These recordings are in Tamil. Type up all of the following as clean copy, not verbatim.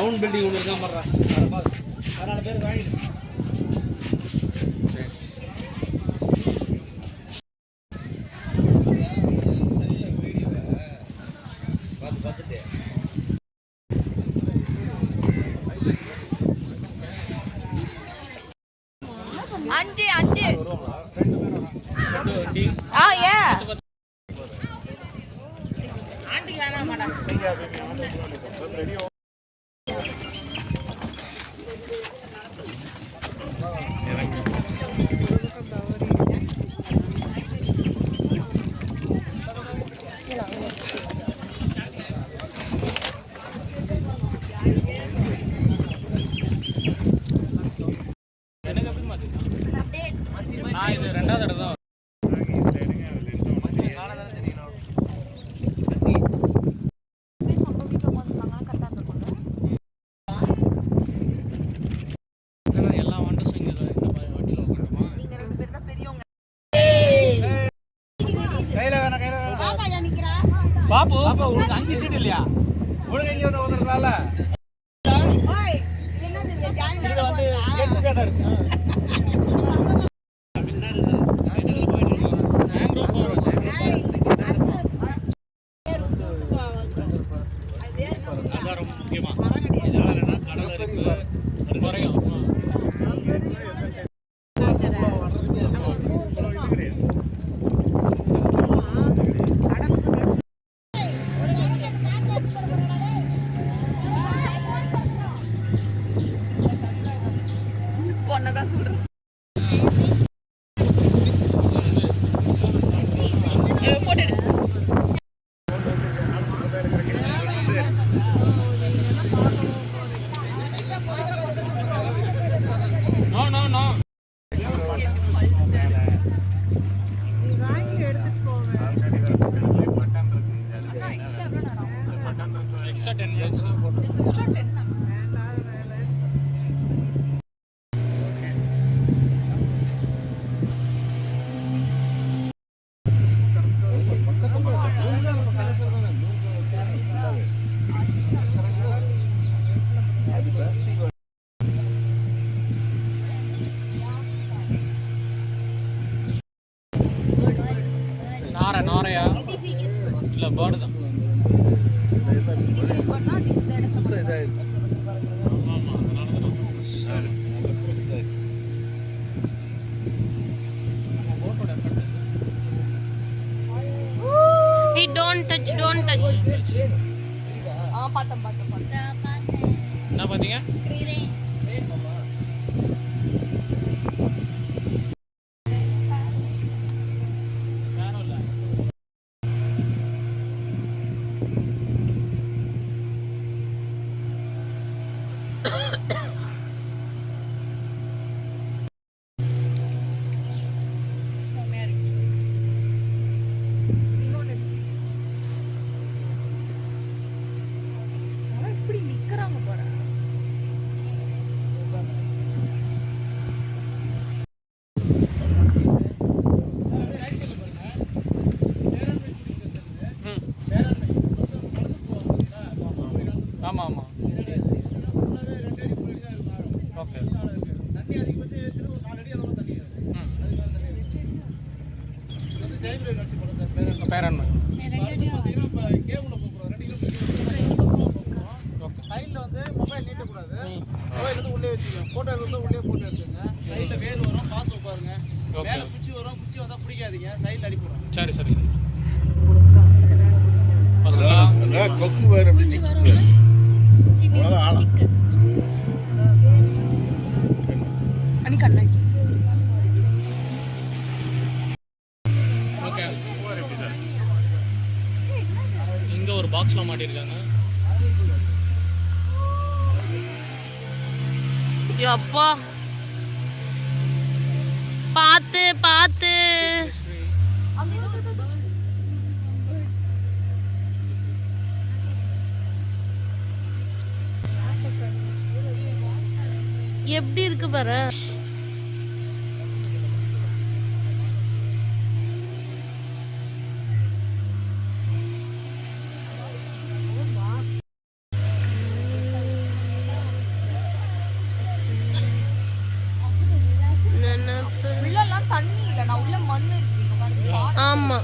டவுன் பில்டிங் ஒன்று தான் பண்ணுறான் 14 பேர் வாங்கிட்டு அஞ்சு ஆண்டிக்கு வேணாம் மேடம். இது ரெண்டாவது இடம் தான். எல்லா வண்டர்ஸும் இங்கே வண்டியில் உட்காந்துமா. நீங்கள் 2 பேர் தான் பெரியவங்க. கையில் வேணாம் பாப்பு உங்களுக்கு 5 சீட் இல்லையா? உங்களுக்கு இங்கே வந்து வந்துருக்கலாம்ல. இது வந்து 8 பேட்டா இருக்கு. பொண்ணதான் சொல்றேன். போட்டோ எடு. நோ எக்ஸ்ட்ரா 10 மினிட்ஸ் எக்ஸ்ட்ரா 10 நாரையா இல்லை பேர்டு தான். Hey, don't touch. பார்த்தேன். என்ன பார்த்தீங்க? ஆமாம் ஓகே. பேரன் சைடில் வந்து மொபைல் நீட்டக்கூடாது. மொபைல் வந்து உள்ளே வச்சுக்கோங்க. ஃபோட்டோ வந்து உள்ளே போட்டு எடுத்துங்க. சைடில் வேர் வரும், பார்த்து உட்காருங்க. மேலே குச்சி வரும், குச்சி வந்தால் பிடிக்காதீங்க. சைடில் அடிப்படும். சரி கொக்கு வேறு மாட்டிருக்காங்க. அப்பா பாத்து பாத்து. எப்படி இருக்கு பாரு. உள்ளலாம் தண்ணி இல்ல, நான் உள்ள மண்ணு இருக்கு. ஆமா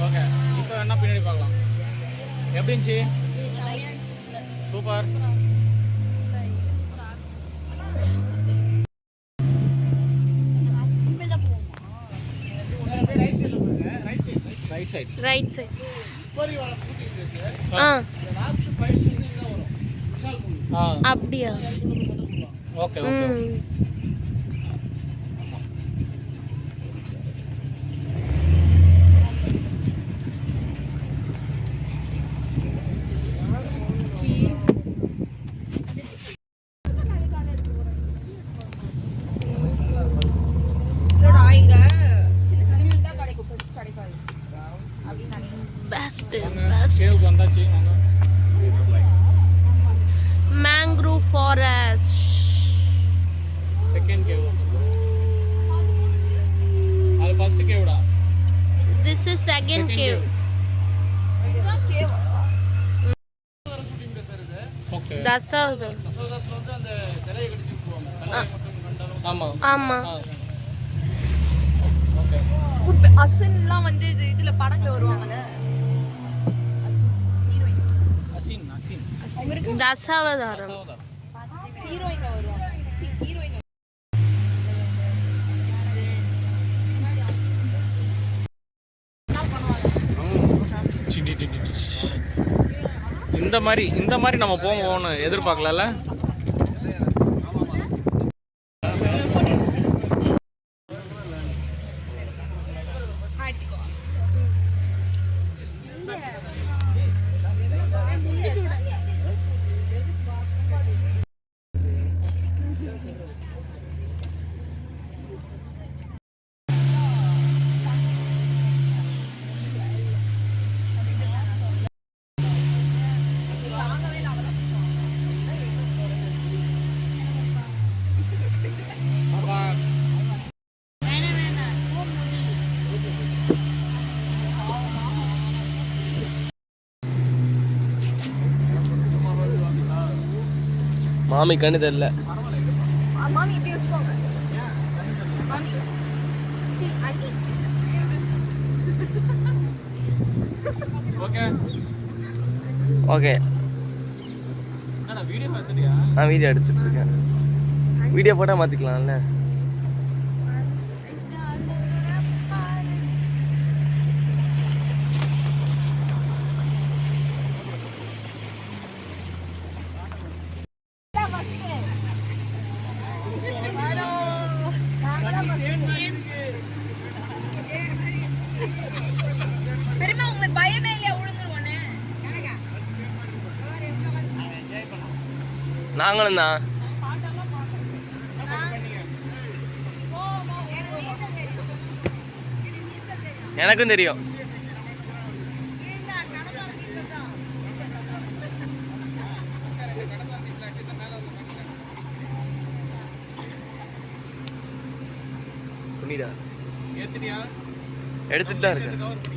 ஓகே, இப்போ என்ன பின்னாடி பார்க்கலாம். எப்படி இருந்துச்சு? Super. Right side. Right side. அப்படியா? Okay okay. பெஸ்ட் கேவுக்கு வந்தாச்சு. Mangrove forest. Second cave. அது ஃபர்ஸ்ட் கேவ்டா. This is second cave. Okay. Dasavatharam. அந்த சிலையை கட்டி போவாங்க. ஆமா ஆமா. ஓகே. அசின்லாம் வந்து இதுல படத்துல வருவாங்கல்ல. அசின் அசின். தசாவதாரம். ஹீரோயின் வருவாங்க. ஹீரோயின் இந்த மாதிரி நம்ம போவோம்னு எதிர்பார்க்கல. மாமி கண்ணு தெரியல. மாமி இப்படி வச்சுக்கோங்க. மாமி ஓகே ஓகே. நான் வீடியோ எடுத்துட்டியா? நான் வீடியோ எடுத்துட்டு இருக்கேன். வீடியோ போட்டா மாத்திக்கலாம்ல. பெருமை உங்களுக்கு பயமே இல்லையா? உழுந்துருவோன்னு நாங்களும் தான். எனக்கும் தெரியும். புனிதா ஏத்துட்டியா? எடுத்துட்டு தான் இருக்கேன்.